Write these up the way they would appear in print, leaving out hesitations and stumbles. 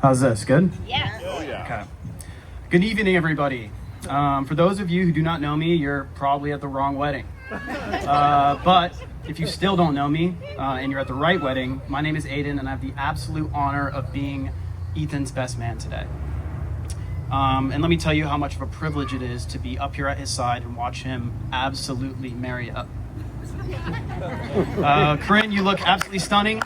How's this? Good? Yeah. Oh, yeah. Okay. Good evening, everybody. For those of you who do not know me, you're probably at the wrong wedding. But if you still don't know me and you're at the right wedding, my name is Aiden, and I have the absolute honor of being Ethan's best man today. And let me tell you how much of a privilege it is to be up here at his side and watch him absolutely marry up. Karin, you look absolutely stunning.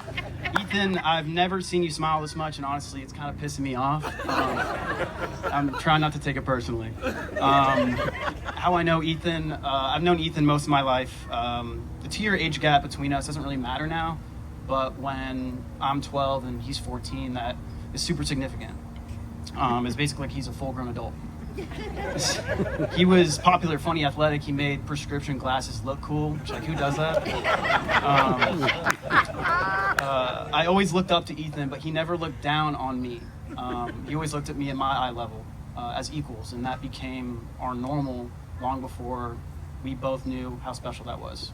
Ethan, I've never seen you smile this much, and honestly, it's kind of pissing me off. I'm trying not to take it personally. How I know Ethan, I've known Ethan most of my life. The 2-year age gap between us doesn't really matter now, but when I'm 12 and he's 14, that is super significant. It's basically like he's a full-grown adult. He was popular, funny, athletic. He made prescription glasses look cool, which, like, who does that? I always looked up to Ethan, but he never looked down on me. He always looked at me at my eye level as equals, and that became our normal long before we both knew how special that was.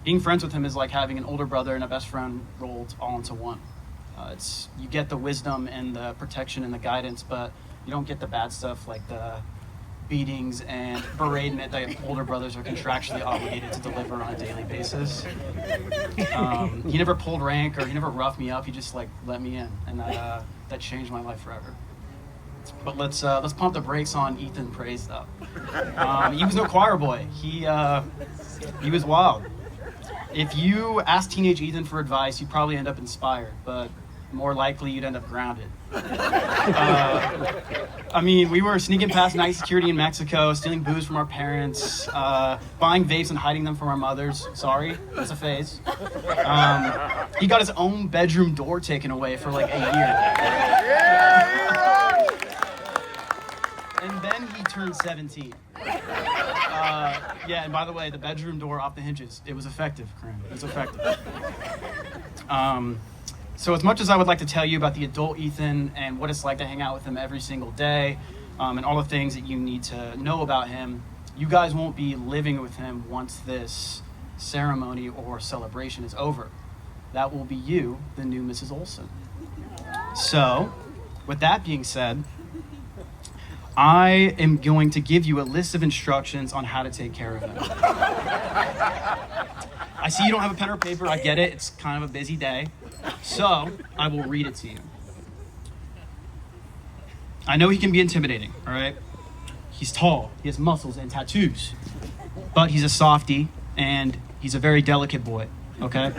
Being friends with him is like having an older brother and a best friend rolled all into one. You get the wisdom and the protection and the guidance, but you don't get the bad stuff like the beatings and beratement that older brothers are contractually obligated to deliver on a daily basis. He never pulled rank or he never roughed me up. He just let me in, and that changed my life forever. But let's pump the brakes on Ethan Praise though. He was no choir boy. He was wild. If you ask teenage Ethan for advice, you'd probably end up inspired, but more likely you'd end up grounded. We were sneaking past night security in Mexico, stealing booze from our parents, buying vapes and hiding them from our mothers. Sorry, that's a phase. He got his own bedroom door taken away for like a year. And then he turned 17. And by the way, the bedroom door off the hinges, it was effective, Karin. It was effective. So as much as I would like to tell you about the adult Ethan and what it's like to hang out with him every single day, and all the things that you need to know about him, you guys won't be living with him once this ceremony or celebration is over. That will be you, the new Mrs. Olson. So, with that being said, I am going to give you a list of instructions on how to take care of him. I see you don't have a pen or paper. I get it. It's kind of a busy day. So I will read it to you. I know he can be intimidating, all right? He's tall. He has muscles and tattoos. But he's a softie, and he's a very delicate boy, okay?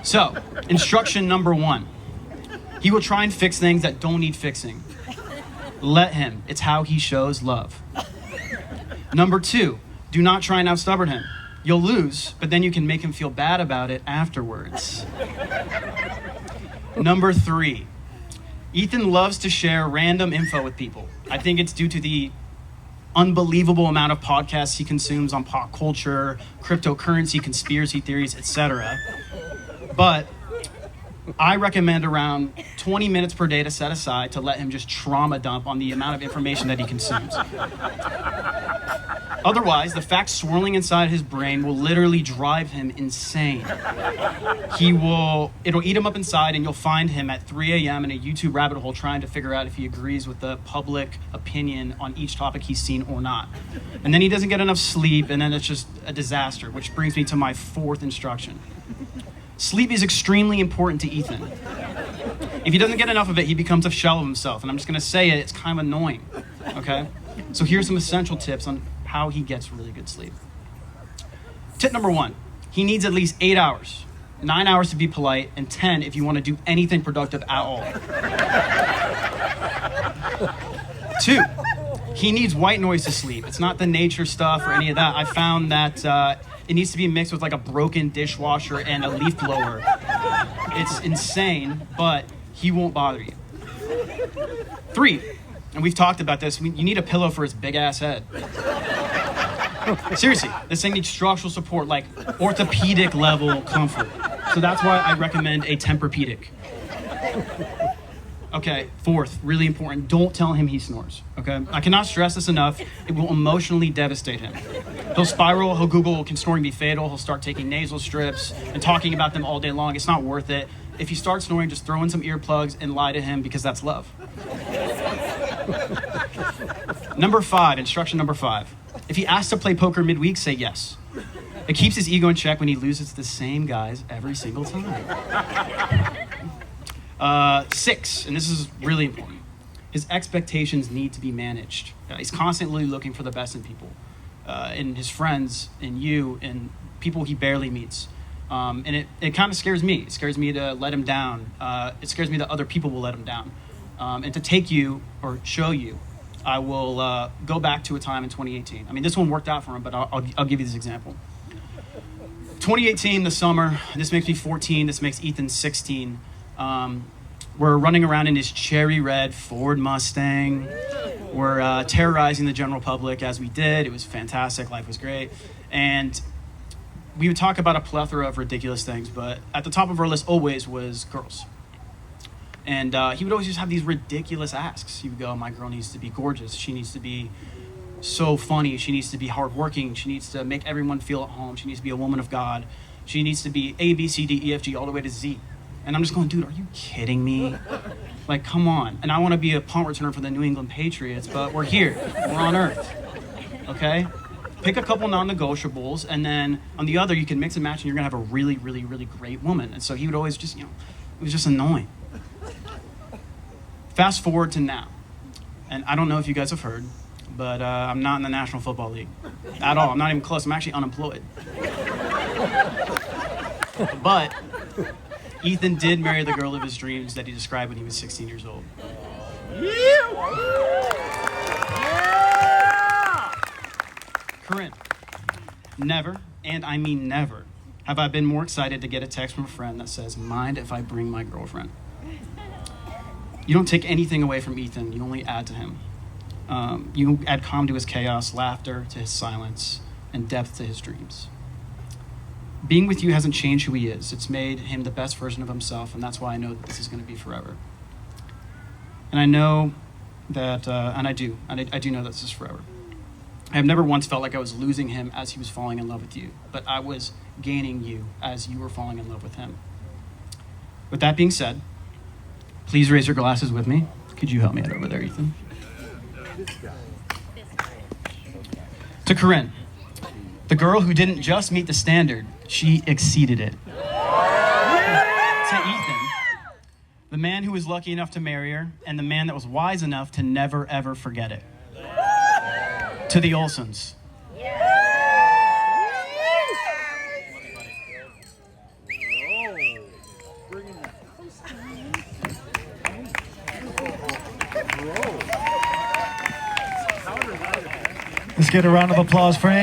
So, instruction number 1. He will try and fix things that don't need fixing. Let him. It's how he shows love. Number 2, do not try and out-stubborn him. You'll lose, but then you can make him feel bad about it afterwards. Number 3, Ethan loves to share random info with people. I think it's due to the unbelievable amount of podcasts he consumes on pop culture, cryptocurrency, conspiracy theories, etc. But I recommend around 20 minutes per day to set aside to let him just trauma dump on the amount of information that he consumes. Otherwise, the facts swirling inside his brain will literally drive him insane. It'll eat him up inside, and you'll find him at 3 a.m. in a YouTube rabbit hole trying to figure out if he agrees with the public opinion on each topic he's seen or not. And then he doesn't get enough sleep, and then it's just a disaster, which brings me to my 4th instruction. Sleep is extremely important to Ethan. If he doesn't get enough of it, he becomes a shell of himself. And I'm just going to say it, it's kind of annoying, okay? So here's some essential tips on how he gets really good sleep. Tip number 1, he needs at least 8 hours. 9 hours to be polite, and 10 if you want to do anything productive at all. 2, he needs white noise to sleep. It's not the nature stuff or any of that. I found that it needs to be mixed with like a broken dishwasher and a leaf blower. It's insane, but he won't bother you. 3, and we've talked about this, you need a pillow for his big ass head. Seriously, this thing needs structural support, like orthopedic level comfort. So that's why I recommend a Tempur-Pedic. Okay, fourth, really important, don't tell him he snores, okay? I cannot stress this enough. It will emotionally devastate him. He'll spiral, he'll Google, can snoring be fatal? He'll start taking nasal strips and talking about them all day long. It's not worth it. If you start snoring, just throw in some earplugs and lie to him because that's love. Number 5, instruction number 5. If he asks to play poker midweek, say yes. It keeps his ego in check when he loses to the same guys every single time. 6, and this is really important. His expectations need to be managed. He's constantly looking for the best in people, in his friends, in you, in people he barely meets. And it kind of scares me. It scares me to let him down. It scares me that other people will let him down. And to take you or show you, I will go back to a time in 2018. I mean, this one worked out for him, but I'll give you this example. 2018, the summer, this makes me 14, this makes Ethan 16. We're running around in his cherry red Ford Mustang. We're terrorizing the general public as we did. It was fantastic. Life was great. And we would talk about a plethora of ridiculous things, but at the top of our list always was girls. And he would always just have these ridiculous asks. He would go, my girl needs to be gorgeous. She needs to be so funny. She needs to be hardworking. She needs to make everyone feel at home. She needs to be a woman of God. She needs to be A, B, C, D, E, F, G, all the way to Z. And I'm just going, dude, are you kidding me? Like, come on. And I want to be a punt returner for the New England Patriots, but we're here. We're on Earth. Okay? Pick a couple non-negotiables, and then on the other, you can mix and match, and you're going to have a really, really, really great woman. And so he would always just, it was just annoying. Fast forward to now. And I don't know if you guys have heard, but I'm not in the National Football League at all. I'm not even close. I'm actually unemployed. But Ethan did marry the girl of his dreams that he described when he was 16 years old. Karin, never, and I mean never, have I been more excited to get a text from a friend that says, mind if I bring my girlfriend? You don't take anything away from Ethan, you only add to him. You add calm to his chaos, laughter to his silence, and depth to his dreams. Being with you hasn't changed who he is. It's made him the best version of himself, and that's why I know that this is going to be forever. And I know that, I do know that this is forever. I have never once felt like I was losing him as he was falling in love with you, but I was gaining you as you were falling in love with him. With that being said, please raise your glasses with me. Could you help me out over there, Ethan? To Karin, the girl who didn't just meet the standard, she exceeded it. To Ethan, the man who was lucky enough to marry her, and the man that was wise enough to never, ever forget it. To the Olsons. Let's get a round of applause for Aiden.